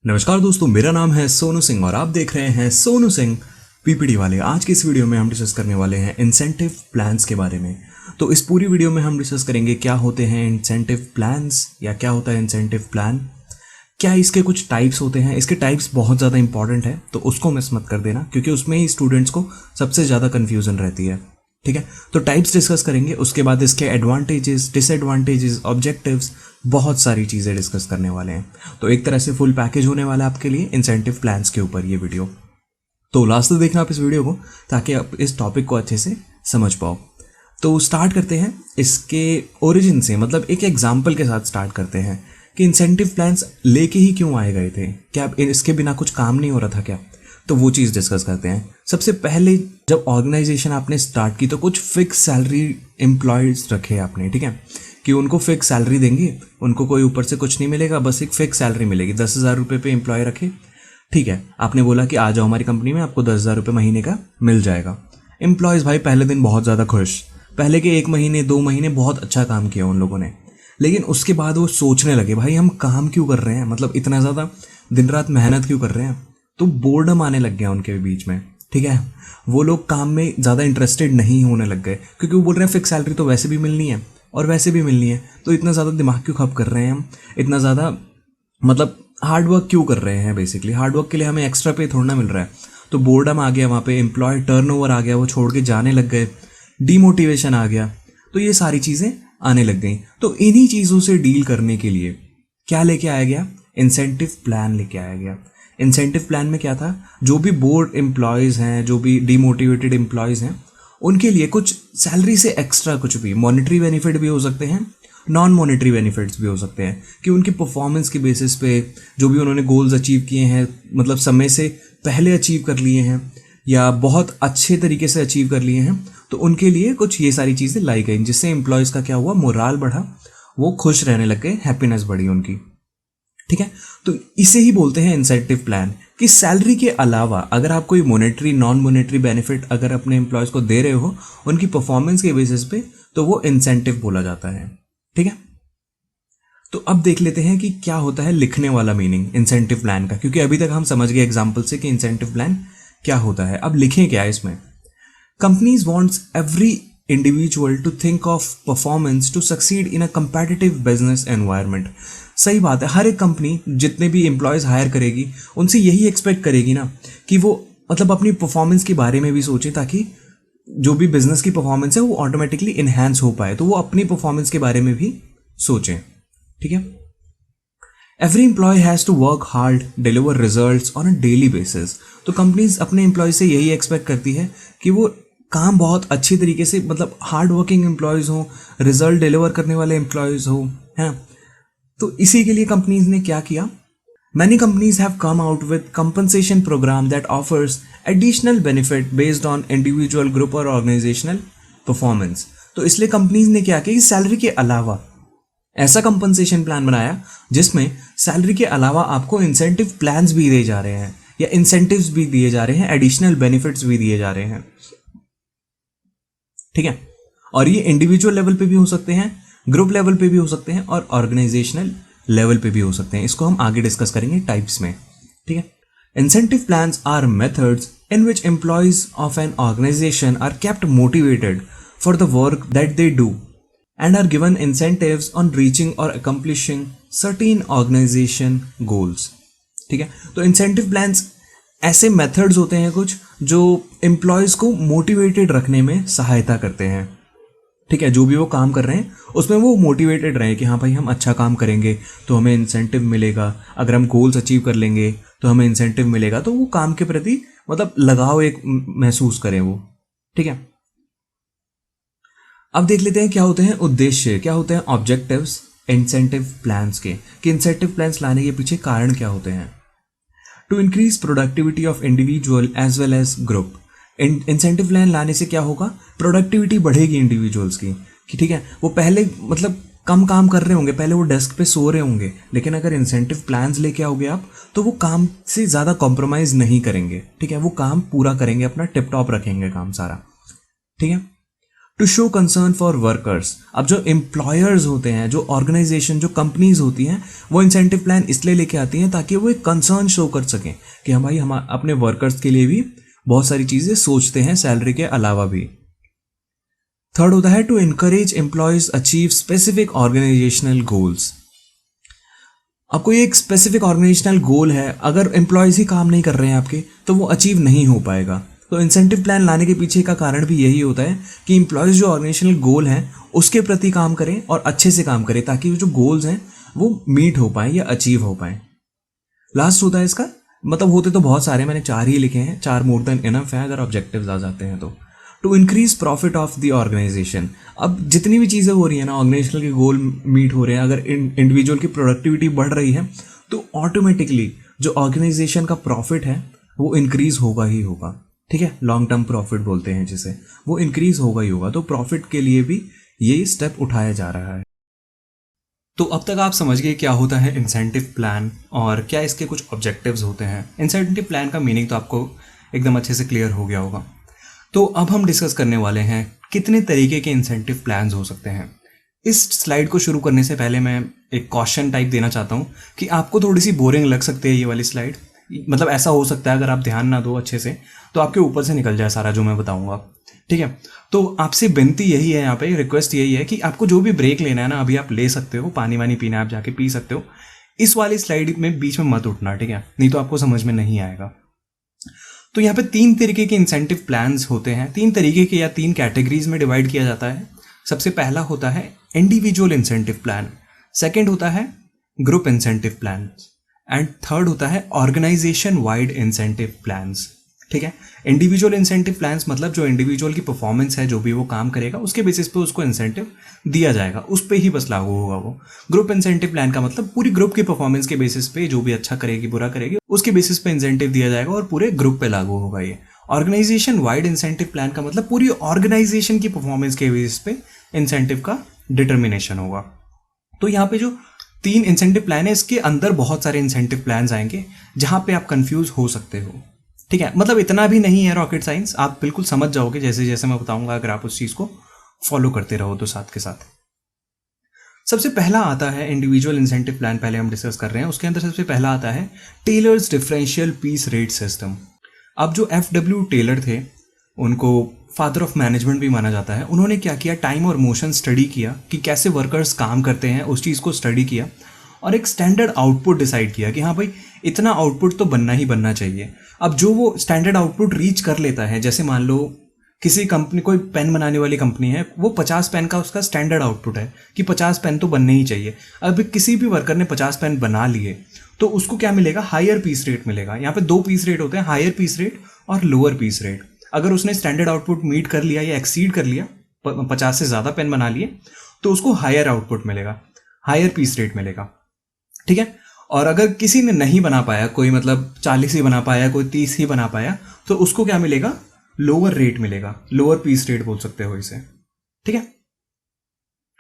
नमस्कार दोस्तों, मेरा नाम है सोनू सिंह और आप देख रहे हैं सोनू सिंह पीपीडी वाले। आज की इस वीडियो में हम डिस्कस करने वाले हैं इंसेंटिव प्लान्स के बारे में। तो इस पूरी वीडियो में हम डिस्कस करेंगे क्या होते हैं इंसेंटिव प्लान्स या क्या होता है इंसेंटिव प्लान, क्या इसके कुछ टाइप्स होते हैं। इसके टाइप्स बहुत ज़्यादा इंपॉर्टेंट है तो उसको मिस मत कर देना, क्योंकि उसमें ही स्टूडेंट्स को सबसे ज़्यादा कन्फ्यूजन रहती है। ठीक है, तो टाइप्स डिस्कस करेंगे, उसके बाद इसके एडवांटेजेस, डिसएडवांटेजेस, ऑब्जेक्टिव्स, बहुत सारी चीज़ें डिस्कस करने वाले हैं। तो एक तरह से फुल पैकेज होने वाला है आपके लिए इंसेंटिव प्लान्स के ऊपर ये वीडियो। तो लास्ट तक देखना आप इस वीडियो को, ताकि आप इस टॉपिक को अच्छे से समझ पाओ। तो स्टार्ट करते हैं इसके ओरिजिन से, मतलब एक एग्जाम्पल के साथ स्टार्ट करते हैं कि इंसेंटिव प्लान्स लेके ही क्यों आए गए थे। क्या इसके बिना कुछ काम नहीं हो रहा था क्या? तो वो चीज़ डिस्कस करते हैं। सबसे पहले जब ऑर्गेनाइजेशन आपने स्टार्ट की तो कुछ फिक्स सैलरी एम्प्लॉयज़ रखे आपने, ठीक है, कि उनको फिक्स सैलरी देंगे, उनको कोई ऊपर से कुछ नहीं मिलेगा, बस एक फिक्स सैलरी मिलेगी। 10,000 रुपये पे एम्प्लॉय रखे, ठीक है, आपने बोला कि आ जाओ हमारी कंपनी में, आपको 10,000 रुपये महीने का मिल जाएगा। एम्प्लॉयज़ भाई पहले दिन बहुत ज़्यादा खुश, पहले के 1 महीने 2 महीने बहुत अच्छा काम किया उन लोगों ने। लेकिन उसके बाद वो सोचने लगे भाई हम काम क्यों कर रहे हैं, मतलब इतना ज़्यादा दिन रात मेहनत क्यों कर रहे हैं। तो बोर्डम आने लग गया उनके बीच में, ठीक है। वो लोग काम में ज़्यादा इंटरेस्टेड नहीं होने लग गए, क्योंकि वो बोल रहे हैं फिक्स सैलरी तो वैसे भी मिलनी है और वैसे भी मिलनी है, तो इतना ज़्यादा दिमाग क्यों खप कर रहे हैं हम, इतना ज़्यादा मतलब हार्ड वर्क क्यों कर रहे हैं। बेसिकली हार्ड वर्क के लिए हमें एक्स्ट्रा पे थोड़ा ना मिल रहा है। तो बोर्डम आ गया वहाँ पे, एम्प्लॉय टर्नओवर आ गया, वो छोड़ के जाने लग गए, डीमोटिवेशन आ गया। तो ये सारी चीज़ें आने लग गई। तो इन्हीं चीज़ों से डील करने के लिए क्या लेके आया गया? इंसेंटिव प्लान लेके आया गया। इंसेंटिव प्लान में क्या था, जो भी बोर्ड एम्प्लॉयज़ हैं, जो भी डीमोटिवेटेड एम्प्लॉयज़ हैं, उनके लिए कुछ सैलरी से एक्स्ट्रा कुछ भी मॉनेटरी बेनिफिट भी हो सकते हैं, नॉन मॉनेटरी बेनिफिट्स भी हो सकते हैं, कि उनकी परफॉर्मेंस के बेसिस पे जो भी उन्होंने गोल्स अचीव किए हैं, मतलब समय से पहले अचीव कर लिए हैं या बहुत अच्छे तरीके से अचीव कर लिए हैं, तो उनके लिए कुछ ये सारी चीज़ें लाई गई, जिससे एम्प्लॉयज़ का क्या हुआ, मोराल बढ़ा, वो खुश रहने लग गए, हैप्पीनेस बढ़ी उनकी। ठीक है, तो इसे ही बोलते हैं इंसेंटिव प्लान, कि सैलरी के अलावा अगर आप कोई मोनेटरी नॉन मोनेटरी बेनिफिट अगर अपने एम्प्लॉयज़ को दे रहे हो उनकी परफॉर्मेंस के बेसिस पे, तो वो इंसेंटिव बोला जाता है। ठीक है, तो अब देख लेते हैं कि क्या होता है लिखने वाला मीनिंग इंसेंटिव प्लान का, क्योंकि अभी तक हम समझ गए एग्जाम्पल से कि इंसेंटिव प्लान क्या होता है। अब लिखें क्या है इसमें? Companies wants every individual to think of performance to succeed in a competitive business environment. सही बात है, हर एक कंपनी जितने भी एम्प्लॉयज़ हायर करेगी उनसे यही एक्सपेक्ट करेगी ना कि वो मतलब अपनी परफॉर्मेंस के बारे में भी सोचें, ताकि जो भी बिजनेस की परफॉर्मेंस है वो ऑटोमेटिकली इन्हांस हो पाए, तो वो अपनी परफॉर्मेंस के बारे में भी सोचें। ठीक है, every employ has to work hard, deliver results on a daily basis. तो कंपनीज अपने एम्प्लॉय से यही एक्सपेक्ट करती है कि वो काम बहुत अच्छी तरीके से, मतलब हार्ड वर्किंग एम्प्लॉयज़ हों, रिजल्ट डिलीवर करने वाले एम्प्लॉयज़ हों, है ना। तो इसी के लिए कंपनीज ने क्या किया, many companies have come out with compensation program that offers additional benefit based on individual, group और ऑर्गेनाइजेशनल परफॉर्मेंस। तो इसलिए कंपनीज ने क्या किया कि सैलरी के अलावा ऐसा कंपनसेशन प्लान बनाया जिसमें सैलरी के अलावा आपको इंसेंटिव प्लान्स भी दिए जा रहे हैं, या इंसेंटिव्स भी दिए जा रहे हैं, एडिशनल बेनिफिट्स भी दिए जा रहे हैं। ठीक है, और ये इंडिविजुअल लेवल पे भी हो सकते हैं, ग्रुप लेवल पे भी हो सकते हैं और ऑर्गेनाइजेशनल लेवल पे भी हो सकते हैं। इसको हम आगे डिस्कस करेंगे टाइप्स में। ठीक है, incentive plans are methods in which employees of an organisation are kept motivated for the work that they do and are given incentives on reaching or accomplishing certain organization goals। ठीक है, तो incentive plans ऐसे methods होते हैं कुछ जो employees को motivated रखने में सहायता करते हैं। ठीक है, जो भी वो काम कर रहे हैं उसमें वो मोटिवेटेड रहे कि हाँ भाई हम अच्छा काम करेंगे तो हमें इंसेंटिव मिलेगा, अगर हम गोल्स अचीव कर लेंगे तो हमें इंसेंटिव मिलेगा, तो वो काम के प्रति मतलब लगाव एक महसूस करें वो। ठीक है, अब देख लेते हैं क्या होते हैं उद्देश्य, क्या होते हैं ऑब्जेक्टिव्स इंसेंटिव प्लान्स के, कि इंसेंटिव प्लान्स लाने के पीछे कारण क्या होते हैं। To increase productivity of individual as well as group. Incentive plan लाने से क्या होगा, प्रोडक्टिविटी बढ़ेगी इंडिविजुअल्स की, कि ठीक है वो पहले मतलब कम काम कर रहे होंगे, पहले वो डेस्क पे सो रहे होंगे, लेकिन अगर इंसेंटिव प्लान्स लेके आओगे आप तो वो काम से ज़्यादा कॉम्प्रोमाइज़ नहीं करेंगे। ठीक है, वो काम पूरा करेंगे, अपना टिप टॉप रखेंगे काम सारा। ठीक है, to show concern for workers. अब जो एम्प्लॉयर्स होते हैं, जो ऑर्गेनाइजेशन, जो कंपनीज होती हैं, वो इंसेंटिव प्लान इसलिए लेके आती हैं ताकि वो एक कंसर्न शो कर सकें कि हम भाई हम अपने वर्कर्स के लिए भी बहुत सारी चीज़ें सोचते हैं सैलरी के अलावा भी। थर्ड होता है to encourage employees achieve specific organisational goals. अब कोई एक स्पेसिफिक ऑर्गेनाइजेशनल गोल है, अगर एम्प्लॉयज ही काम नहीं कर रहे हैं आपके तो वो अचीव नहीं हो पाएगा। तो इंसेंटिव प्लान लाने के पीछे का कारण भी यही होता है कि एम्प्लॉयज जो ऑर्गेनाइजेशनल गोल हैं उसके प्रति काम करें और अच्छे से काम करें ताकि जो गोल्स हैं वो मीट हो पाएँ या अचीव हो पाएँ। लास्ट होता है इसका, मतलब होते तो बहुत सारे, मैंने 4 ही लिखे हैं, 4 मोर देन इनफ है अगर ऑब्जेक्टिव्स आ जाते हैं तो। To increase profit of the organisation. अब जितनी भी चीज़ें हो रही है ना, ऑर्गेनाइजेशनल के गोल मीट हो रहे हैं, अगर इंडिविजुअल की प्रोडक्टिविटी बढ़ रही है तो ऑटोमेटिकली जो ऑर्गेनाइजेशन का प्रॉफिट है वो इंक्रीज होगा ही होगा। ठीक है, लॉन्ग टर्म प्रॉफिट बोलते हैं जिसे, वो इंक्रीज होगा ही होगा। तो प्रॉफिट के लिए भी ये स्टेप उठाया जा रहा है। तो अब तक आप समझ गए क्या होता है इंसेंटिव प्लान और क्या इसके कुछ ऑब्जेक्टिव्स होते हैं। इंसेंटिव प्लान का मीनिंग तो आपको एकदम अच्छे से क्लियर हो गया होगा। तो अब हम डिस्कस करने वाले हैं कितने तरीके के इंसेंटिव प्लान्स हो सकते हैं। इस स्लाइड को शुरू करने से पहले मैं एक क्वेश्चन टाइप देना चाहता हूँ कि आपको थोड़ी सी बोरिंग लग सकती है ये वाली स्लाइड। मतलब ऐसा हो सकता है अगर आप ध्यान ना दो अच्छे से तो आपके ऊपर से निकल जाए सारा जो मैं बताऊँगा। ठीक है, तो आपसे विनती यही है, यहाँ पे रिक्वेस्ट यही है कि आपको जो भी ब्रेक लेना है ना अभी आप ले सकते हो, पानी वानी पीना है आप जाके पी सकते हो। इस वाली स्लाइड में बीच में मत उठना, ठीक है, नहीं तो आपको समझ में नहीं आएगा। तो यहाँ पे 3 तरीके के इंसेंटिव प्लान्स होते हैं, 3 तरीके के या 3 कैटेगरीज में डिवाइड किया जाता है। सबसे पहला होता है इंडिविजुअल इंसेंटिव प्लान, सेकंड होता है group incentive plan and third होता है ऑर्गेनाइजेशन वाइड इंसेंटिव प्लान्स। ठीक है, इंडिविजुअल इंसेंटिव प्लान्स मतलब जो इंडिविजुअल की परफॉर्मेंस है, जो भी वो काम करेगा उसके बेसिस पे उसको इंसेंटिव दिया जाएगा, उस पे ही बस लागू होगा वो। ग्रुप इंसेंटिव प्लान का मतलब पूरी ग्रुप की परफॉर्मेंस के बेसिस पे जो भी अच्छा करेगी बुरा करेगी उसके बेसिस पे इंसेंटिव दिया जाएगा और पूरे ग्रुप पे लागू होगा ये। ऑर्गेनाइजेशन वाइड इंसेंटिव प्लान का मतलब पूरी ऑर्गेनाइजेशन की परफॉर्मेंस के बेसिस पे इंसेंटिव का डिटर्मिनेशन होगा। तो यहाँ पे जो 3 इंसेंटिव प्लान है इसके अंदर बहुत सारे इंसेंटिव प्लान्स आएंगे जहाँ पे आप कंफ्यूज हो सकते हो। ठीक है, मतलब इतना भी नहीं है रॉकेट साइंस, आप बिल्कुल समझ जाओगे जैसे जैसे मैं बताऊंगा अगर आप उस चीज़ को फॉलो करते रहो तो साथ के साथ। सबसे पहला आता है इंडिविजुअल इंसेंटिव प्लान, पहले हम डिस्कस कर रहे हैं उसके अंदर सबसे पहला आता है Taylor's differential piece rate system. अब जो FW टेलर थे उनको फादर ऑफ मैनेजमेंट भी माना जाता है। उन्होंने क्या किया, टाइम और मोशन स्टडी किया कि कैसे वर्कर्स काम करते हैं, उस चीज़ को स्टडी किया और एक स्टैंडर्ड आउटपुट डिसाइड किया कि हाँ भाई इतना आउटपुट तो बनना ही बनना चाहिए। अब जो वो स्टैंडर्ड आउटपुट रीच कर लेता है, जैसे मान लो किसी कंपनी, कोई पेन बनाने वाली कंपनी है, वो 50 पेन का उसका स्टैंडर्ड आउटपुट है कि 50 पेन तो बनने ही चाहिए। अब किसी भी वर्कर ने 50 पेन बना लिए तो उसको क्या मिलेगा, हायर पीस रेट मिलेगा। यहाँ पे 2 पीस रेट होते हैं, हायर पीस रेट और लोअर पीस रेट। अगर उसने स्टैंडर्ड आउटपुट मीट कर लिया या एक्सीड कर लिया, 50 से ज़्यादा पेन बना लिए, तो उसको हायर आउटपुट मिलेगा, हायर पीस रेट मिलेगा। ठीक है, और अगर किसी ने नहीं बना पाया, कोई मतलब 40 ही बना पाया, कोई 30 ही बना पाया, तो उसको क्या मिलेगा, लोअर रेट मिलेगा, लोअर पीस रेट बोल सकते हो इसे। ठीक है,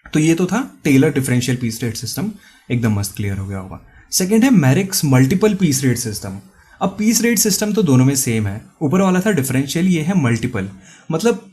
तो ये तो था Taylor differential piece rate system, एकदम मस्त क्लियर हो गया होगा। सेकेंड है Merrick's multiple piece rate system. अब पीस रेट सिस्टम तो दोनों में सेम है, ऊपर वाला था डिफरेंशियल, ये है मल्टीपल। मतलब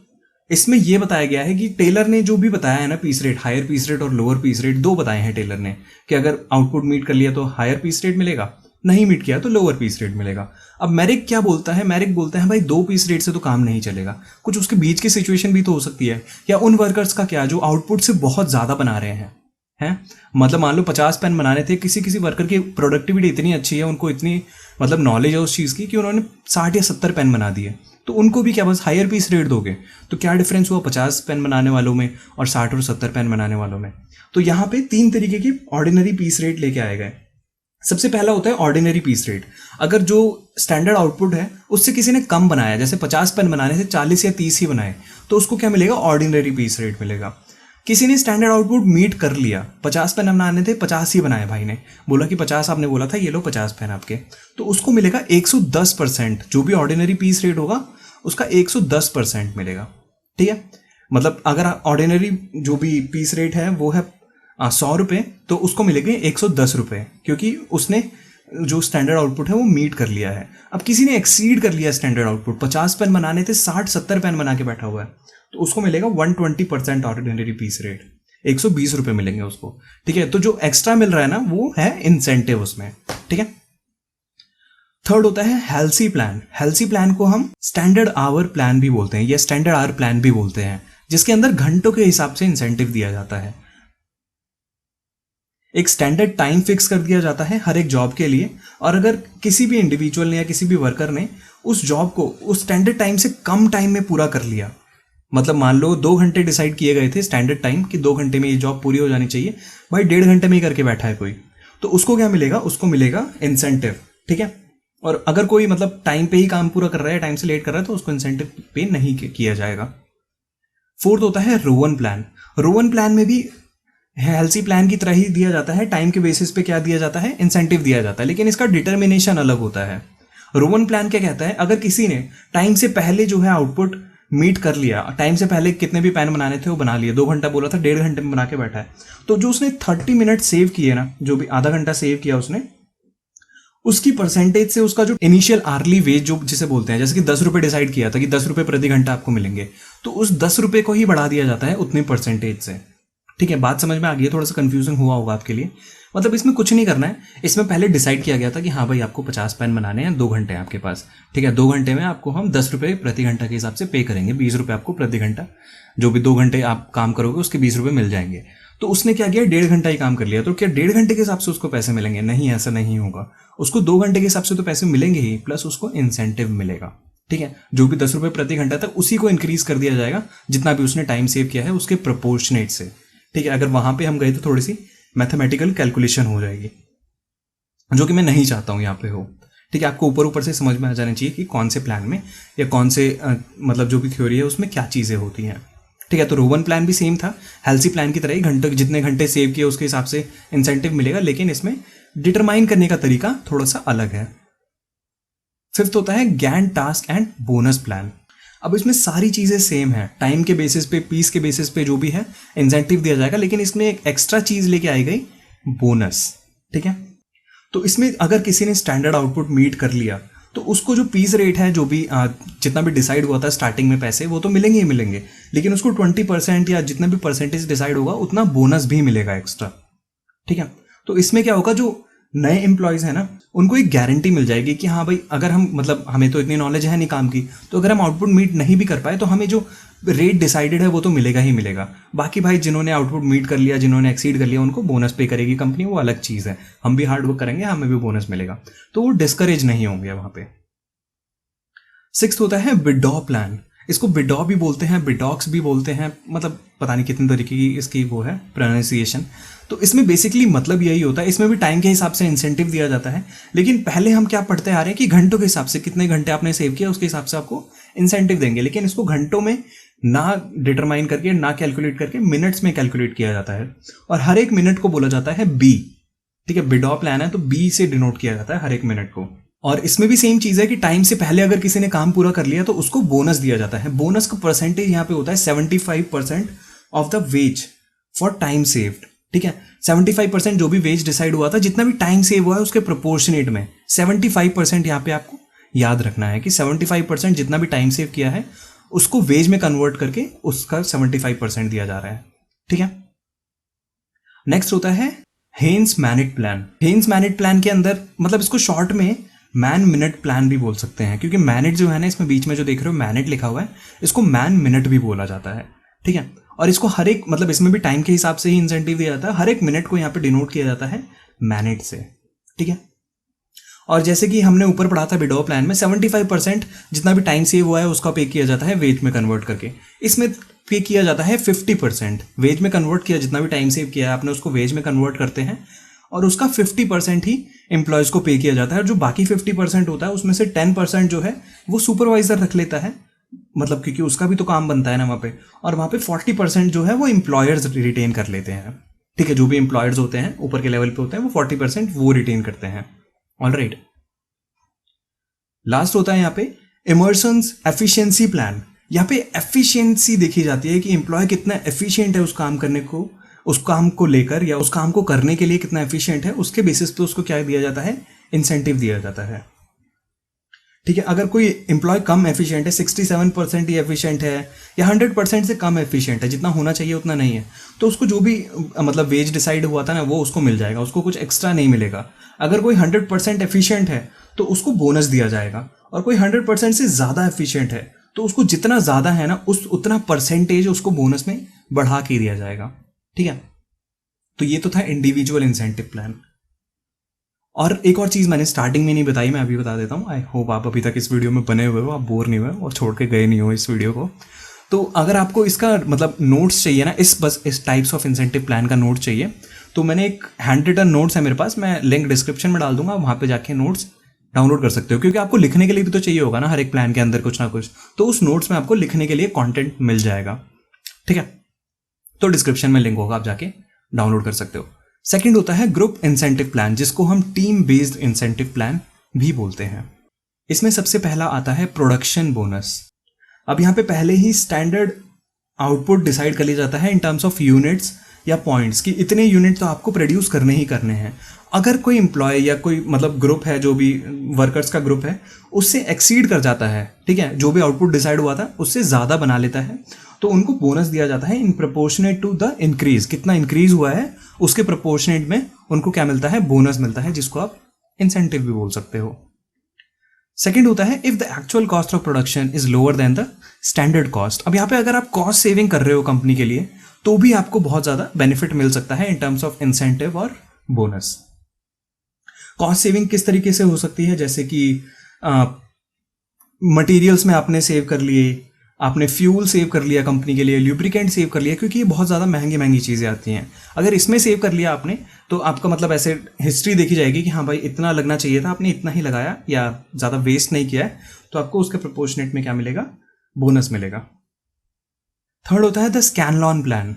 इसमें यह बताया गया है कि टेलर ने जो भी बताया है ना piece rate, higher piece rate और लोअर पीस रेट 2 बताए हैं टेलर ने कि अगर आउटपुट मीट कर लिया तो हायर पीस रेट मिलेगा, नहीं मीट किया तो लोअर पीस रेट मिलेगा। अब मैरिक क्या बोलता है, मैरिक बोलता है भाई 2 पीस रेट से तो काम नहीं चलेगा, कुछ उसके बीच की सिचुएशन भी तो हो सकती है। या उन वर्कर्स का क्या जो आउटपुट से बहुत ज़्यादा बना रहे हैं, मतलब मान लो 50 पेन बनाने थे, किसी किसी वर्कर की प्रोडक्टिविटी इतनी अच्छी है, उनको इतनी मतलब नॉलेज है उस चीज़ की कि उन्होंने 60 या 70 पेन बना दिए, तो उनको भी क्या बस हायर पीस रेट दोगे? तो क्या डिफरेंस हुआ 50 पेन बनाने वालों में और 60 और 70 पेन बनाने वालों में? तो यहाँ पे 3 तरीके की ऑर्डिनरी पीस रेट लेके आए गए। सबसे पहला होता है ऑर्डिनरी पीस रेट। अगर जो स्टैंडर्ड आउटपुट है उससे किसी ने कम बनाया, जैसे 50 पेन बनाने से 40 या 30 ही बनाए, तो उसको क्या मिलेगा, ऑर्डिनरी पीस रेट मिलेगा। किसी ने स्टैंडर्ड आउटपुट मीट कर लिया, 50 पेन बनाने थे, 50 ही बनाए, भाई ने बोला कि 50, आपने बोला था ये लो 50 पेन आपके, तो उसको मिलेगा 110%। जो भी ऑर्डिनरी पीस रेट होगा उसका 110% मिलेगा। ठीक है, मतलब अगर ऑर्डिनरी जो भी पीस रेट है वो है 100 रुपये, तो उसको मिलेंगे 110 रुपये, क्योंकि उसने जो स्टैंडर्ड आउटपुट है वो मीट कर लिया है। अब किसी ने एक्सीड कर लिया स्टैंडर्ड आउटपुट, 50 पेन बनाने थे, 60-70 पेन बना के बैठा हुआ है, तो उसको मिलेगा 120% ऑर्डिनरी पीस रेट, 120 रुपये मिलेंगे उसको। ठीक है, तो जो एक्स्ट्रा मिल रहा है ना वो है इंसेंटिव उसमें। ठीक है, थर्ड होता है हेल्सी प्लान। हेल्सी प्लान को हम स्टैंडर्ड आवर प्लान भी बोलते हैं या स्टैंडर्ड आवर प्लान भी बोलते हैं, जिसके अंदर घंटों के हिसाब से इंसेंटिव दिया जाता है। एक स्टैंडर्ड टाइम फिक्स कर दिया जाता है हर एक जॉब के लिए, और अगर किसी भी इंडिविजुअल ने या किसी भी वर्कर ने उस जॉब को उस स्टैंडर्ड टाइम से कम टाइम में पूरा कर लिया, मतलब मान लो 2 घंटे डिसाइड किए गए थे स्टैंडर्ड टाइम कि 2 घंटे में ये जॉब पूरी हो जानी चाहिए, भाई 1.5 घंटे में ही करके बैठा है कोई, तो उसको क्या मिलेगा, उसको मिलेगा इंसेंटिव। ठीक है, और अगर कोई मतलब टाइम पे ही काम पूरा कर रहा है, टाइम से लेट कर रहा है, तो उसको इंसेंटिव पे नहीं किया जाएगा। फोर्थ होता है रोवन प्लान। रोवन प्लान में भी हेल्सी प्लान की तरह ही दिया जाता है, टाइम के बेसिस पे क्या दिया जाता है, इंसेंटिव दिया जाता है, लेकिन इसका डिटर्मिनेशन अलग होता है। रोवन प्लान क्या कहता है, अगर किसी ने टाइम से पहले जो है आउटपुट मीट कर लिया, टाइम से पहले कितने भी पैन बनाने थे वो बना लिए, 2 घंटा बोला था 1.5 घंटे में बना के बैठा है, तो जो उसने 30 मिनट सेव किए ना, जो भी आधा घंटा सेव किया उसने, उसकी परसेंटेज से उसका जो इनिशियल आर्ली वेज जो जिसे बोलते हैं, जैसे कि 10 रुपये डिसाइड किया था कि 10 रुपये प्रति घंटा आपको मिलेंगे, तो उस 10 रुपये को ही बढ़ा दिया जाता है उतनी परसेंटेज से। ठीक है, बात समझ में आ गई है, थोड़ा सा कंफ्यूजन हुआ होगा आपके लिए। मतलब इसमें कुछ नहीं करना है, इसमें पहले डिसाइड किया गया था कि हाँ भाई आपको 50 पेन बनाने हैं, 2 घंटे हैं आपके पास। ठीक है, 2 घंटे में आपको हम 10 रुपये प्रति घंटा के हिसाब से पे करेंगे, 20 रुपये आपको प्रति घंटा, जो भी 2 घंटे आप काम करोगे उसके 20 रुपये मिल जाएंगे। तो उसने क्या किया, 1.5 घंटा ही काम कर लिया, तो क्या 1.5 घंटे के हिसाब से उसको पैसे मिलेंगे? नहीं, ऐसा नहीं होगा, उसको 2 घंटे के हिसाब से तो पैसे मिलेंगे ही, प्लस उसको इंसेंटिव मिलेगा। ठीक है, जो भी 10 रुपये प्रति घंटा था उसी को इंक्रीज कर दिया जाएगा जितना भी उसने टाइम सेव किया है उसके प्रोपोर्शनेट से। ठीक है, अगर वहां पे हम गए तो थोड़ी सी मैथमेटिकल कैलकुलेशन हो जाएगी, जो कि मैं नहीं चाहता हूं यहाँ पे हो। ठीक है, आपको ऊपर ऊपर से समझ में आ जाना चाहिए कि कौन से प्लान में या कौन से मतलब जो भी थ्योरी है उसमें क्या चीज़ें होती हैं। ठीक है, तो रोवन प्लान भी सेम था, हेल्सी प्लान की तरह ही, घंटे जितने घंटे सेव किए उसके हिसाब से इंसेंटिव मिलेगा, लेकिन इसमें डिटरमाइन करने का तरीका थोड़ा सा अलग है। फिफ्थ होता है Gantt task and bonus plan. अब इसमें सारी चीज़ें सेम है, टाइम के बेसिस पे, पीस के बेसिस पे जो भी है इंसेंटिव दिया जाएगा, लेकिन इसमें एक एक्स्ट्रा चीज़ लेके आई गई, बोनस। ठीक है, तो इसमें अगर किसी ने स्टैंडर्ड आउटपुट मीट कर लिया तो उसको जो पीस रेट है, जो भी जितना भी डिसाइड हुआ था स्टार्टिंग में पैसे, वो तो मिलेंगे ही मिलेंगे, लेकिन उसको 20% या जितना भी परसेंटेज डिसाइड होगा उतना बोनस भी मिलेगा एक्स्ट्रा। ठीक है, तो इसमें क्या होगा, जो नए एम्प्लॉयज है ना उनको एक गारंटी मिल जाएगी कि हाँ भाई, अगर हम मतलब हमें तो इतनी नॉलेज है नहीं काम की, तो अगर हम आउटपुट मीट नहीं भी कर पाए तो हमें जो रेट डिसाइडेड है वो तो मिलेगा ही मिलेगा। बाकी भाई जिन्होंने आउटपुट मीट कर लिया, जिन्होंने एक्सीड कर लिया, उनको बोनस पे करेगी कंपनी, वो अलग चीज़ है, हम भी हार्ड वर्क करेंगे, हमें भी बोनस मिलेगा, तो वो डिस्करेज नहीं होंगे वहाँ पे। सिक्स्थ होता है विड्रॉ प्लान। इसको विड्रॉ भी बोलते हैं, विडॉक्स भी बोलते हैं, मतलब पता नहीं कितने तरीके की इसकी वो है प्रोनाउंसिएशन। तो इसमें बेसिकली मतलब यही होता है, इसमें भी टाइम के हिसाब से इंसेंटिव दिया जाता है, लेकिन पहले हम क्या पढ़ते आ रहे हैं कि घंटों के हिसाब से, कितने घंटे आपने सेव किया उसके हिसाब से आपको इंसेंटिव देंगे, लेकिन इसको घंटों में ना डिटरमाइन करके, ना कैलकुलेट करके, मिनट्स में कैलकुलेट किया जाता है, और हर एक मिनट को बोला जाता है बी। ठीक है, विड्रॉ प्लान है तो बी से डिनोट किया जाता है हर एक मिनट को। और इसमें भी सेम चीज़ है कि टाइम से पहले अगर किसी ने काम पूरा कर लिया तो उसको बोनस दिया जाता है। बोनस का परसेंटेज यहाँ पे होता है 75% of the ways for time saved. ठीक है, 75% जो भी वेज डिसाइड हुआ था, जितना भी टाइम सेव हुआ है उसके प्रोपोर्शनेट में 75% यहाँ पे आपको याद रखना है कि 75% जितना भी टाइम सेव किया है उसको वेज में कन्वर्ट करके उसका 75% दिया जा रहा है। ठीक है, नेक्स्ट होता है Haynes Manit plan. Haynes Manit plan के अंदर, मतलब इसको शॉर्ट में मैन मिनट प्लान भी बोल सकते हैं, क्योंकि मैनेट जो है ना, इसमें बीच में जो देख रहे हो मैनेट लिखा हुआ है, इसको मैन मिनट भी बोला जाता है। ठीक है, और इसको हर एक, मतलब इसमें भी टाइम के हिसाब से ही इंसेंटिव दिया जाता है, हर एक मिनट को यहाँ पे डिनोट किया जाता है मैनेट से। ठीक है, और जैसे कि हमने ऊपर पढ़ा था विड्रॉ प्लान में 75% जितना भी टाइम सेव हुआ है उसका पे किया जाता है वेज में कन्वर्ट करके। इसमें पे किया जाता है 50%, वेज में कन्वर्ट किया, जितना भी टाइम सेव किया है आपने उसको वेज में कन्वर्ट करते हैं, और उसका 50% ही एम्प्लॉयज़ को पे किया जाता है, और जो बाकी 50% होता है उसमें से 10% जो है वो सुपरवाइजर रख लेता है, मतलब क्योंकि उसका भी तो काम बनता है ना वहाँ पे, और वहाँ पे 40% जो है वो एम्प्लॉयर्स रिटेन कर लेते हैं। ठीक है, जो भी एम्प्लॉयर्स होते हैं ऊपर के लेवल पे होते हैं वो 40% वो रिटेन करते हैं। ऑलराइट, लास्ट होता है यहाँ पे इमर्सन्स एफिशिएंसी प्लान। यहाँ पे एफिशिएंसी देखी जाती है कि एम्प्लॉय कितना एफिशिएंट है उस काम करने को, उस काम को लेकर, या उस काम को करने के लिए कितना एफिशिएंट है, उसके बेसिस पे उसको क्या दिया जाता है, इंसेंटिव दिया जाता है। ठीक है, अगर कोई एम्प्लॉय कम एफिशिएंट है, 67% ही एफिशिएंट है या 100% से कम एफिशिएंट है, जितना होना चाहिए उतना नहीं है, तो उसको जो भी मतलब वेज डिसाइड हुआ था ना वो उसको मिल जाएगा, उसको कुछ एक्स्ट्रा नहीं मिलेगा। अगर कोई 100% एफिशिएंट है तो उसको बोनस दिया जाएगा, और कोई 100% से ज़्यादा एफिशिएंट है तो उसको जितना ज़्यादा है ना उस उतना परसेंटेज उसको बोनस में बढ़ा के दिया जाएगा। ठीक है, तो ये तो था इंडिविजुअल इंसेंटिव प्लान। और एक और चीज़ मैंने स्टार्टिंग में नहीं बताई, मैं अभी बता देता हूँ। आई होप आप अभी तक इस वीडियो में बने हुए हो, आप बोर नहीं हुए और छोड़ के गए नहीं हो इस वीडियो को। तो अगर आपको इसका मतलब नोट्स चाहिए ना, इस टाइप्स ऑफ इंसेंटिव प्लान का नोट चाहिए, तो मैंने एक हैंड रिटन नोट्स है मेरे पास, मैं लिंक डिस्क्रिप्शन में डाल दूंगा, वहाँ पे जाके नोट्स डाउनलोड कर सकते हो। क्योंकि आपको लिखने के लिए भी तो चाहिए होगा ना हर एक प्लान के अंदर कुछ ना कुछ, तो उस नोट्स में आपको लिखने के लिए कंटेंट मिल जाएगा। ठीक है, तो डिस्क्रिप्शन में लिंक होगा, आप जाके डाउनलोड कर सकते हो। सेकंड होता है ग्रुप इंसेंटिव प्लान, जिसको हम टीम बेस्ड इंसेंटिव प्लान भी बोलते हैं। इसमें सबसे पहला आता है प्रोडक्शन बोनस। अब यहाँ पे पहले ही स्टैंडर्ड आउटपुट डिसाइड कर लिया जाता है इन टर्म्स ऑफ यूनिट्स या पॉइंट्स, कि इतने यूनिट तो आपको प्रोड्यूस करने ही करने हैं। अगर कोई एम्प्लॉय या कोई मतलब ग्रुप है, जो भी वर्कर्स का ग्रुप है, उससे एक्सीड कर जाता है, ठीक है, जो भी आउटपुट डिसाइड हुआ था उससे ज़्यादा बना लेता है, तो उनको बोनस दिया जाता है in proportionate to the increase. कितना इंक्रीज हुआ है उसके प्रोपोर्शनेट में उनको क्या मिलता है, बोनस मिलता है, जिसको आप इंसेंटिव भी बोल सकते हो। सेकेंड होता है if the actual cost of production is lower than the standard cost. अब यहाँ पे अगर आप कॉस्ट सेविंग कर रहे हो कंपनी के लिए, तो भी आपको बहुत ज़्यादा बेनिफिट मिल सकता है इन टर्म्स ऑफ इंसेंटिव और बोनस। कॉस्ट सेविंग किस तरीके से हो सकती है, जैसे कि मटेरियल्स में आपने सेव कर लिए, आपने फ्यूल सेव कर लिया कंपनी के लिए, ल्यूब्रिकेंट सेव कर लिया, क्योंकि ये बहुत ज़्यादा महंगी महंगी चीज़ें आती हैं। अगर इसमें सेव कर लिया आपने, तो आपका मतलब ऐसे हिस्ट्री देखी जाएगी कि हाँ भाई इतना लगना चाहिए था, आपने इतना ही लगाया या ज़्यादा वेस्ट नहीं किया है, तो आपको उसके प्रोपोर्शनेट में क्या मिलेगा, बोनस मिलेगा। थर्ड होता है द स्कैनलॉन प्लान।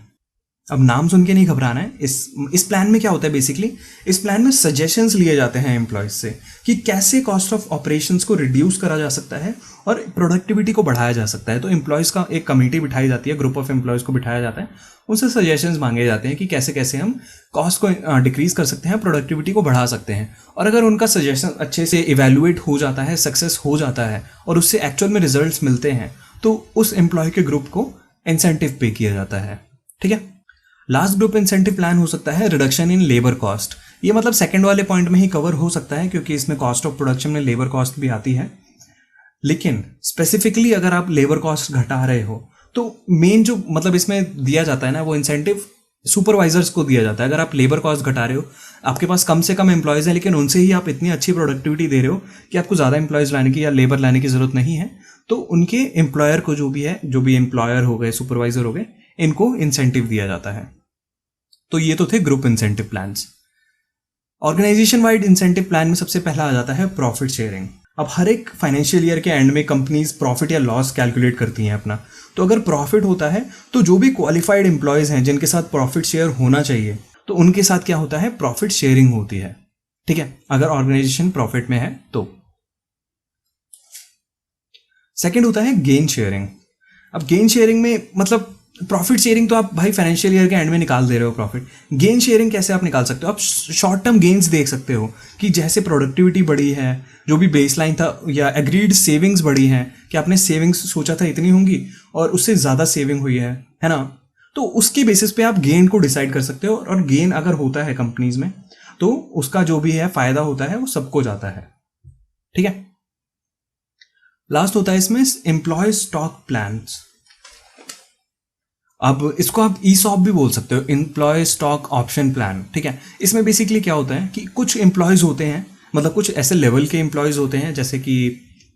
अब नाम सुन के नहीं घबराना है। इस प्लान में क्या होता है, बेसिकली इस प्लान में सजेशंस लिए जाते हैं एम्प्लॉयज से कि कैसे कॉस्ट ऑफ ऑपरेशंस को रिड्यूस करा जा सकता है और प्रोडक्टिविटी को बढ़ाया जा सकता है। तो एम्प्लॉयज़ का एक कमेटी बिठाई जाती है, ग्रुप ऑफ एम्प्लॉयज़ को बिठाया जाता है, उनसे सजेशंस मांगे जाते हैं कि कैसे कैसे हम कॉस्ट को डिक्रीज कर सकते हैं, प्रोडक्टिविटी को बढ़ा सकते हैं। और अगर उनका सजेशन अच्छे से इवेल्युएट हो जाता है, सक्सेस हो जाता है और उससे एक्चुअल में रिजल्ट्स मिलते हैं, तो उस एम्प्लॉय के ग्रुप को इंसेंटिव पे किया जाता है। ठीक है, लास्ट ग्रुप इंसेंटिव प्लान हो सकता है रिडक्शन इन लेबर कॉस्ट। ये मतलब सेकंड वाले पॉइंट में ही कवर हो सकता है, क्योंकि इसमें कॉस्ट ऑफ प्रोडक्शन में लेबर कॉस्ट भी आती है। लेकिन स्पेसिफिकली अगर आप लेबर कॉस्ट घटा रहे हो, तो मेन जो मतलब इसमें दिया जाता है ना, वो इंसेंटिव सुपरवाइजर्स को दिया जाता है। अगर आप लेबर कॉस्ट घटा रहे हो, आपके पास कम से कम एम्प्लॉयज़ हैं, लेकिन उनसे ही आप इतनी अच्छी प्रोडक्टिविटी दे रहे हो कि आपको ज़्यादा एम्प्लॉयज़ लाने की या लेबर लाने की ज़रूरत नहीं है, तो उनके एम्प्लॉयर को, जो भी है, जो भी एम्प्लॉयर हो गए, सुपरवाइजर हो गए, इनको इंसेंटिव दिया जाता है। तो ये तो थे group incentive plans. Organisation wide incentive plan में सबसे पहला आ जाता है प्रॉफिट शेयरिंग। अब हर एक फाइनेंशियल ईयर के एंड में कंपनीज प्रॉफिट या लॉस कैलकुलेट करती हैं अपना। तो अगर प्रॉफिट होता है, तो जो भी क्वालिफाइड एम्प्लॉयज हैं जिनके साथ प्रॉफिट शेयर होना चाहिए, तो उनके साथ क्या होता है, प्रॉफिट शेयरिंग होती है। ठीक है, अगर ऑर्गेनाइजेशन प्रॉफिट में है तो। सेकेंड होता है गेन शेयरिंग। अब गेन शेयरिंग में मतलब प्रॉफिट शेयरिंग तो आप भाई फाइनेंशियल ईयर के एंड में निकाल दे रहे हो प्रॉफिट। गेन शेयरिंग कैसे आप निकाल सकते हो, आप शॉर्ट टर्म गेन्स देख सकते हो कि जैसे प्रोडक्टिविटी बढ़ी है, जो भी बेसलाइन था या एग्रीड सेविंग्स बढ़ी हैं, कि आपने सेविंग्स सोचा था इतनी होंगी और उससे ज़्यादा सेविंग हुई है ना, तो उसके बेसिस पे आप गेन को डिसाइड कर सकते हो। और गेन अगर होता है कंपनीज में, तो उसका जो भी है फायदा होता है वो सबको जाता है। ठीक है, लास्ट होता है इसमें एम्प्लॉय स्टॉक प्लान्स। अब इसको आप ईसॉप भी बोल सकते हो, एम्प्लॉय स्टॉक ऑप्शन प्लान। ठीक है, इसमें बेसिकली क्या होता है कि कुछ एम्प्लॉयज़ होते हैं, मतलब कुछ ऐसे लेवल के एम्प्लॉयज़ होते हैं, जैसे कि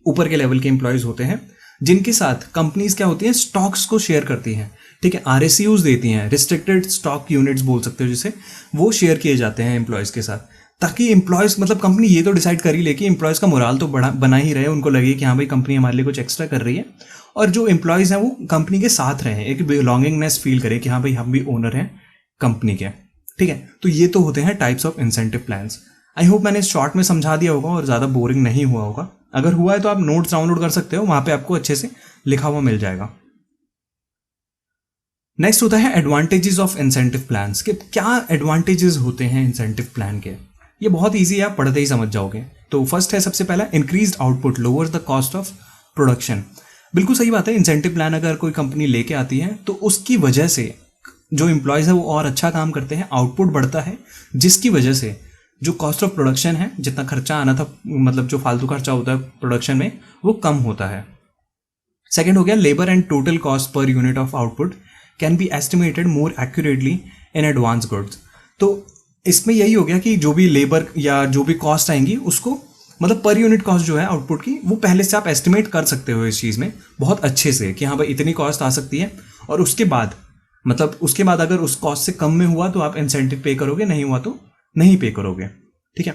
ऊपर के लेवल के एम्प्लॉयज़ होते हैं, जिनके साथ कंपनीज क्या होती हैं, स्टॉक्स को शेयर करती हैं। ठीक है, RSUs देती हैं, रिस्ट्रिक्टेड स्टॉक यूनिट्स बोल सकते हो जिसे, वो शेयर किए जाते हैं एम्प्लॉयज़ के साथ, ताकि एम्प्लॉयज़ मतलब कंपनी ये तो डिसाइड कर ही ले कि एम्प्लॉयज़ का मोराल तो बना ही रहे, उनको लगे कि हाँ भाई कंपनी हमारे लिए कुछ एक्स्ट्रा कर रही है, और जो एम्प्लॉयज़ हैं वो कंपनी के साथ रहें, एक बिलोंगिंगनेस फील करें कि हाँ भाई हम भी ओनर हैं कंपनी के। ठीक है, तो ये तो होते हैं types of incentive plans. I hope मैंने शॉर्ट में समझा दिया होगा और ज़्यादा बोरिंग नहीं हुआ होगा। अगर हुआ है तो आप नोट्स डाउनलोड कर सकते हो, वहाँ पे आपको अच्छे से लिखा हुआ मिल जाएगा। नेक्स्ट होता है एडवांटेजेस ऑफ इंसेंटिव प्लान्स, कि क्या एडवांटेजेस होते हैं इंसेंटिव प्लान के। ये बहुत ईजी है, आप पढ़ते ही समझ जाओगे। तो फर्स्ट है सबसे पहला, increased output lowers the cost of production. बिल्कुल सही बात है, इंसेंटिव प्लान अगर कोई कंपनी लेके आती है तो उसकी वजह से जो एम्प्लॉयज़ है वो और अच्छा काम करते हैं, आउटपुट बढ़ता है, जिसकी वजह से जो कॉस्ट ऑफ प्रोडक्शन है, जितना खर्चा आना था, मतलब जो फालतू खर्चा होता है प्रोडक्शन में, वो कम होता है। सेकेंड हो गया, labour and total cost per unit of output can be estimated more accurately in advance goods. तो इसमें यही हो गया कि जो भी लेबर या जो भी कॉस्ट आएंगी उसको, मतलब पर यूनिट कॉस्ट जो है आउटपुट की, वो पहले से आप एस्टिमेट कर सकते हो इस चीज़ में बहुत अच्छे से कि हाँ भाई इतनी कॉस्ट आ सकती है, और उसके बाद मतलब उसके बाद अगर उस कॉस्ट से कम में हुआ तो आप इंसेंटिव पे करोगे, नहीं हुआ तो नहीं पे करोगे। ठीक है।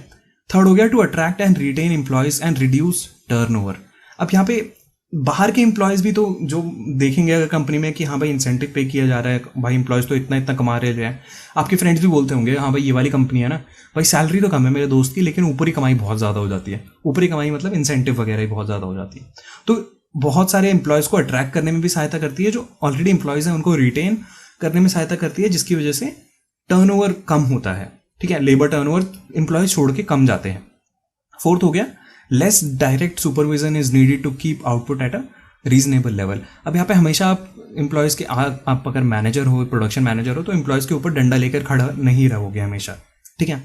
थर्ड हो गया, to attract and retain employees and reduce turnover. अब यहाँ पे बाहर के एम्प्लॉयज़ भी तो जो देखेंगे अगर कंपनी में कि हाँ भाई इंसेंटिव पे किया जा रहा है, भाई एम्प्लॉयज़ तो इतना इतना कमा रहे हैं, आपके फ्रेंड्स भी बोलते होंगे हाँ भाई ये वाली कंपनी है ना, भाई सैलरी तो कम है मेरे दोस्त की, लेकिन ऊपरी कमाई बहुत ज़्यादा हो जाती है। ऊपरी कमाई मतलब इंसेंटिव वगैरह ही बहुत ज़्यादा हो जाती है। तो बहुत सारे एम्प्लॉयज़ को अट्रैक्ट करने में भी सहायता करती है, जो ऑलरेडी एम्प्लॉयज़ हैं उनको रिटेन करने में सहायता करती है, जिसकी वजह से टर्नओवर कम होता है। ठीक है, लेबर टर्नओवर एम्प्लॉयज़ छोड़ के कम जाते हैं। फोर्थ हो गया, less direct supervision is needed to keep output at a reasonable level. अब यहाँ पे हमेशा आप एम्प्लॉयज़ के आप अगर मैनेजर हो, प्रोडक्शन मैनेजर हो, तो एम्प्लॉयज़ के ऊपर डंडा लेकर खड़ा नहीं रहोगे हमेशा। ठीक है,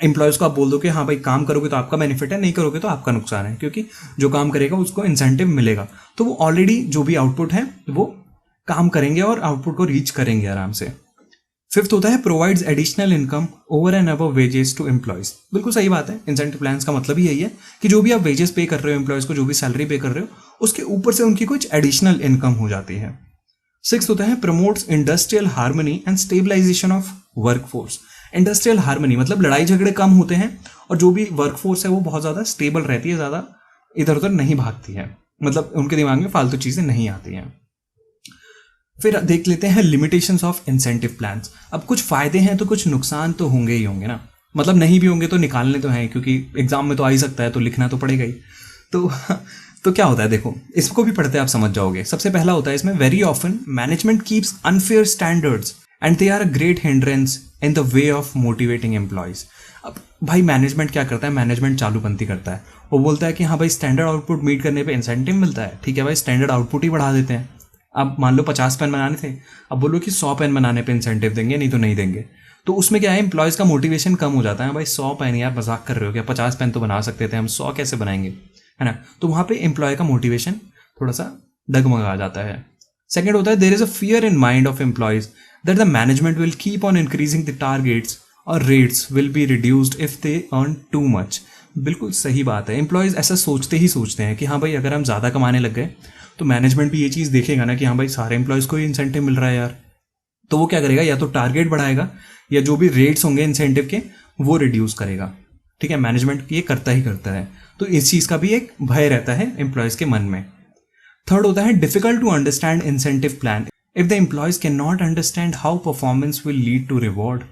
एम्प्लॉयज़ को आप बोल दो कि हाँ भाई काम करोगे तो आपका बेनिफिट है, नहीं करोगे तो आपका नुकसान है, क्योंकि जो काम करेगा उसको इंसेंटिव मिलेगा, तो वो ऑलरेडी जो भी आउटपुट है वो काम करेंगे और आउटपुट को रीच करेंगे आराम से। फिफ्थ होता है, provides additional income over and above wages to employees. बिल्कुल सही बात है, इंसेंटिव प्लान्स का मतलब ही यही है कि जो भी आप वेजेस पे कर रहे हो एम्प्लॉयज को, जो भी सैलरी पे कर रहे हो, उसके ऊपर से उनकी कुछ एडिशनल इनकम हो जाती है। सिक्स्थ होता है, promotes industrial harmony and stabilisation of workforce. Industrial harmony मतलब लड़ाई झगड़े कम होते हैं और जो भी वर्कफोर्स है वो बहुत ज़्यादा स्टेबल रहती है, ज़्यादा इधर उधर नहीं भागती है, मतलब उनके दिमाग में फालतू चीज़ें नहीं आती हैं। फिर देख लेते हैं लिमिटेशंस ऑफ इंसेंटिव प्लान्स। अब कुछ फायदे हैं तो कुछ नुकसान तो होंगे ही होंगे ना, मतलब नहीं भी होंगे तो निकालने तो हैं, क्योंकि एग्जाम में तो आ ही सकता है, तो लिखना तो पड़ेगा ही। तो क्या होता है, देखो इसको भी पढ़ते आप समझ जाओगे। सबसे पहला होता है इसमें, very often management keeps unfair standards and they are a great hindrance in the way of motivating employees. अब भाई मैनेजमेंट क्या करता है, मैनेजमेंट चालूबंदी करता है, वो बोलता है कि हाँ भाई स्टैंडर्ड आउटपुट मीट करने पे इंसेंटिव मिलता है, ठीक है भाई स्टैंडर्ड आउटपुट ही बढ़ा देते हैं। अब मान लो 50 पेन बनाने थे, अब बोलो कि 100 पेन बनाने पे इंसेंटिव देंगे, नहीं तो नहीं देंगे। तो उसमें क्या है, एम्प्लॉयज़ का मोटिवेशन कम हो जाता है, भाई 100 पेन यार मजाक कर रहे हो क्या, 50 पेन तो बना सकते थे हम, 100 कैसे बनाएंगे, है ना। तो वहाँ पे एम्प्लॉय का मोटिवेशन थोड़ा सा डगमगा जाता है। सेकेंड होता है, there is a fear in mind of employees that the management will keep on increasing the targets और rates will be reduced if they earn too much. बिल्कुल सही बात है, एम्प्लॉयज़ ऐसा सोचते ही सोचते हैं कि हाँ भाई अगर हम ज़्यादा कमाने लग गए तो मैनेजमेंट भी ये चीज़ देखेगा ना कि हाँ भाई सारे एम्प्लॉयज़ को ही इंसेंटिव मिल रहा है यार, तो वो क्या करेगा, या तो टारगेट बढ़ाएगा या जो भी रेट्स होंगे इंसेंटिव के वो रिड्यूस करेगा। ठीक है, मैनेजमेंट ये करता ही करता है, तो इस चीज़ का भी एक भय रहता है एम्प्लॉयज़ के मन में। थर्ड होता है, difficult to understand incentive plan if the employees can not understand how performance will lead to reward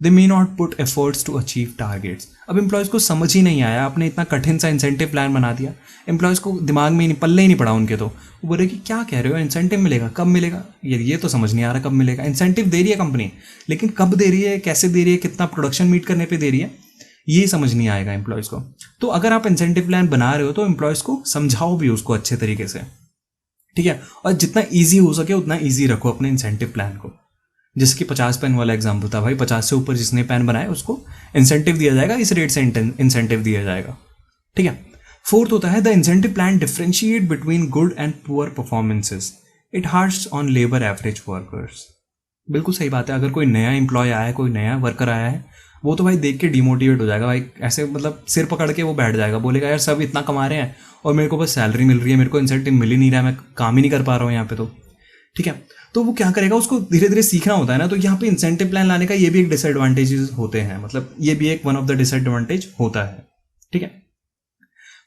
they may not put efforts to achieve targets. अब एम्प्लॉयज़ को समझ ही नहीं आया, आपने इतना कठिन सा इंसेंटिव प्लान बना दिया, एम्प्लॉयज़ को दिमाग में ही नहीं, पल्ले ही नहीं पड़ा उनके, तो वो बोले कि क्या कह रहे हो, इंसेंटिव मिलेगा, कब मिलेगा, ये तो समझ नहीं आ रहा कब मिलेगा। इंसेंटिव दे रही है कंपनी, लेकिन कब दे रही है, कैसे दे रही है, कितना प्रोडक्शन मीट करने पर दे रही है, ये समझ नहीं आएगा एम्प्लॉयज़ को। तो अगर आप इंसेंटिव प्लान बना रहे हो तो एम्प्लॉयज़ को समझाओ भी उसको अच्छे तरीके से, ठीक है, और जितना ईजी हो सके उतना ईजी रखो अपने इंसेंटिव प्लान को। जैसे कि 50 पेन वाला एग्जाम्पल था, भाई 50 से ऊपर जिसने पेन बनाए उसको इंसेंटिव दिया जाएगा, इस रेट से इंसेंटिव दिया जाएगा। ठीक है। फोर्थ होता है, the incentive plan differentiate between good and poor performances, it harsh on labour average workers. बिल्कुल सही बात है, अगर कोई नया एम्प्लॉय आया है, कोई नया वर्कर आया है, वो तो भाई देख के डिमोटिवेट हो जाएगा, भाई ऐसे मतलब सिर पकड़ के वो बैठ जाएगा, बोलेगा यार सब इतना कमा रहे हैं और मेरे को बस सैलरी मिल रही है, मेरे को इंसेंटिव मिल ही नहीं रहा है, मैं काम ही नहीं कर पा रहा हूँ यहाँ पे। तो ठीक है, तो वो क्या करेगा, उसको धीरे धीरे सीखना होता है ना। तो यहाँ पे इंसेंटिव प्लान लाने का ये भी एक डिसएडवांटेजेस होते हैं, मतलब ये भी एक वन ऑफ द डिसएडवांटेज होता है। ठीक है।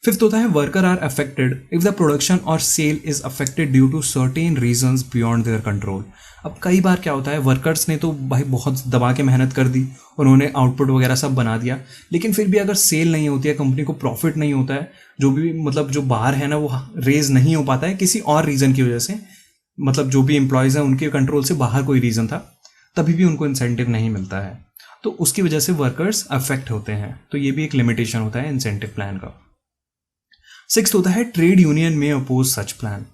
फिफ्थ होता है, worker are affected if the production और sale is affected due to certain reasons beyond their control. अब कई बार क्या होता है, वर्कर्स ने तो भाई बहुत दबा के मेहनत कर दी, उन्होंने आउटपुट वगैरह सब बना दिया, लेकिन फिर भी अगर सेल नहीं होती है, कंपनी को प्रॉफिट नहीं होता है, जो भी मतलब जो बाहर है ना वो रेज नहीं हो पाता है किसी और रीज़न की वजह से, मतलब जो भी एम्प्लॉयज़ हैं उनके कंट्रोल से बाहर कोई रीज़न था, तभी भी उनको इंसेंटिव नहीं मिलता है। तो उसकी वजह से वर्कर्स अफेक्ट होते हैं, तो ये भी एक लिमिटेशन होता है इंसेंटिव प्लान का। सिक्स्थ होता है ट्रेड यूनियन में अपोज सच प्लान।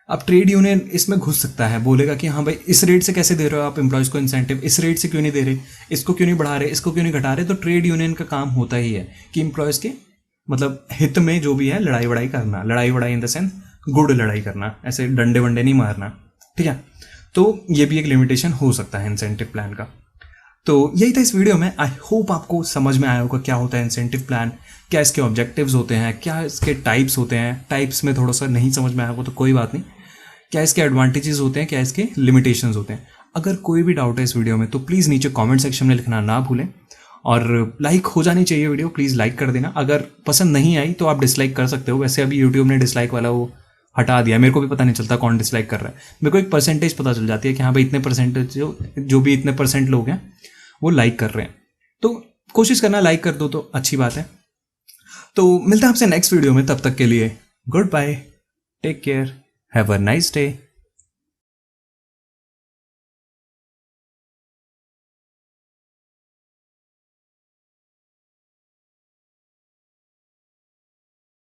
अब ट्रेड यूनियन इसमें घुस सकता है, बोलेगा कि हाँ भाई इस रेट से कैसे दे रहे हो आप एम्प्लॉयज़ को इंसेंटिव, इस रेट से क्यों नहीं दे रहे, इसको क्यों नहीं बढ़ा रहे, इसको क्यों नहीं घटा रहे। तो ट्रेड यूनियन का काम होता ही है कि एम्प्लॉयज़ के मतलब हित में जो भी है लड़ाई वड़ाई करना, लड़ाई वड़ाई इन द सेंस गुड लड़ाई करना, ऐसे डंडे वंडे नहीं मारना, ठीक है। तो ये भी एक लिमिटेशन हो सकता है इंसेंटिव प्लान का। तो यही था इस वीडियो में। आई होप आपको समझ में आया होगा क्या होता है इंसेंटिव प्लान, क्या इसके ऑब्जेक्टिव्स होते हैं, क्या इसके टाइप्स होते हैं। टाइप्स में थोड़ा सा नहीं समझ में आया होगा तो कोई बात नहीं, क्या इसके एडवांटेजेस होते हैं, क्या इसके लिमिटेशंस होते हैं। अगर कोई भी डाउट है इस वीडियो में तो प्लीज़ नीचे कमेंट सेक्शन में लिखना ना भूलें, और लाइक हो जानी चाहिए वीडियो, प्लीज़ लाइक कर देना। अगर पसंद नहीं आई तो आप डिसलाइक कर सकते हो, वैसे अभी यूट्यूब ने डिसलाइक वाला वो हटा दिया, मेरे को भी पता नहीं चलता कौन डिसलाइक कर रहा है। मेरे को एक परसेंटेज पता चल जाती है कि हाँ भाई इतने परसेंटेज जो भी इतने परसेंट लोग हैं वो लाइक कर रहे हैं, तो कोशिश करना लाइक कर दो तो अच्छी बात है। तो मिलते हैं आपसे नेक्स्ट वीडियो में, तब तक के लिए goodbye, take care, have a nice day.